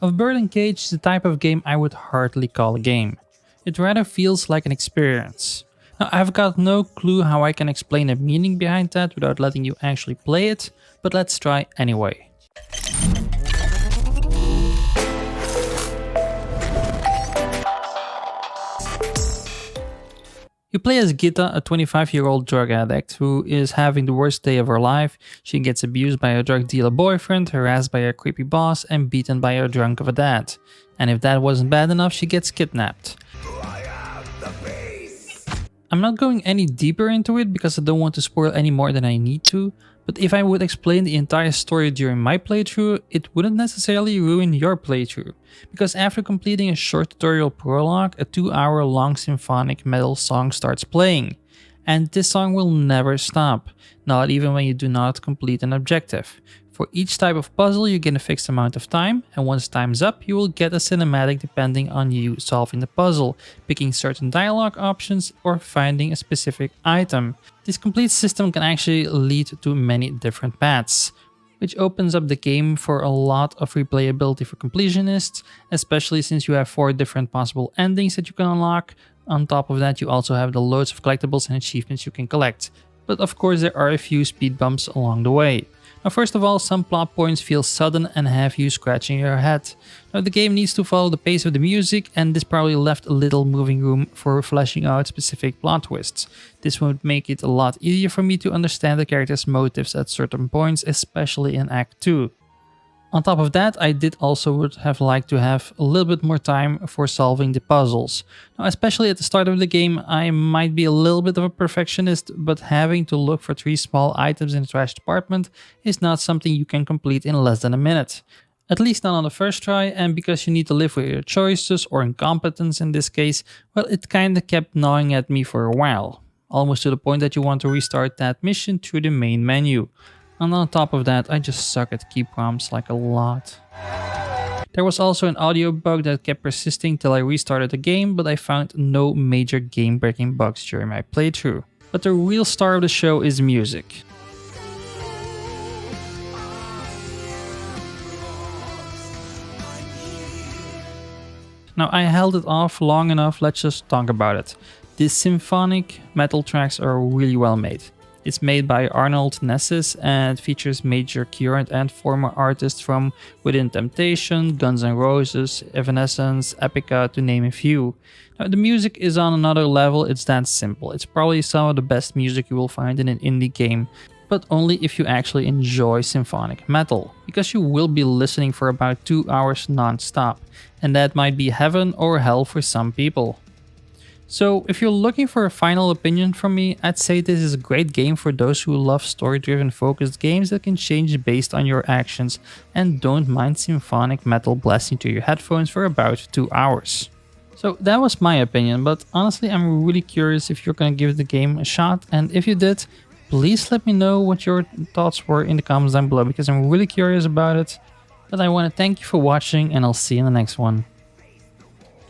Of Bird and Cage is the type of game I would hardly call a game. It rather feels like an experience. Now, I've got no clue how I can explain the meaning behind that without letting you actually play it, but let's try anyway. You play as Gita, a 25-year-old drug addict who is having the worst day of her life. She gets abused by a drug dealer boyfriend, harassed by a creepy boss, and beaten by her drunk of a dad. And if that wasn't bad enough, she gets kidnapped. I'm not going any deeper into it because I don't want to spoil any more than I need to, but if I would explain the entire story during my playthrough, it wouldn't necessarily ruin your playthrough, because after completing a short tutorial prologue, a 2-hour long symphonic metal song starts playing. And this song will never stop, not even when you do not complete an objective. For each type of puzzle you get a fixed amount of time, and once time's up you will get a cinematic depending on you solving the puzzle, picking certain dialogue options or finding a specific item. This complete system can actually lead to many different paths, which opens up the game for a lot of replayability for completionists, especially since you have 4 different possible endings that you can unlock. On top of that, you also have the loads of collectibles and achievements you can collect. But of course there are a few speed bumps along the way. Now, first of all, some plot points feel sudden and have you scratching your head. Now, the game needs to follow the pace of the music, and this probably left a little moving room for fleshing out specific plot twists. This would make it a lot easier for me to understand the character's motives at certain points, especially in Act 2. On top of that, I did also would have liked to have a little bit more time for solving the puzzles. Now, especially at the start of the game, I might be a little bit of a perfectionist, but having to look for 3 small items in the trash department is not something you can complete in less than a minute. At least not on the first try, and because you need to live with your choices or incompetence in this case, well, it kinda kept gnawing at me for a while. Almost to the point that you want to restart that mission through the main menu. And on top of that, I just suck at key prompts like a lot. There was also an audio bug that kept persisting till I restarted the game, but I found no major game-breaking bugs during my playthrough. But the real star of the show is music. Now, I held it off long enough, let's just talk about it. These symphonic metal tracks are really well made. It's made by Arnold Nessis and features major current and former artists from Within Temptation, Guns N' Roses, Evanescence, Epica, to name a few. Now, the music is on another level, it's that simple. It's probably some of the best music you will find in an indie game, but only if you actually enjoy symphonic metal, because you will be listening for about 2 hours non-stop, and that might be heaven or hell for some people. So if you're looking for a final opinion from me, I'd say this is a great game for those who love story-driven focused games that can change based on your actions and don't mind symphonic metal blasting to your headphones for about 2 hours. So that was my opinion, but honestly I'm really curious if you're gonna give the game a shot, and if you did, please let me know what your thoughts were in the comments down below because I'm really curious about it. But I want to thank you for watching and I'll see you in the next one.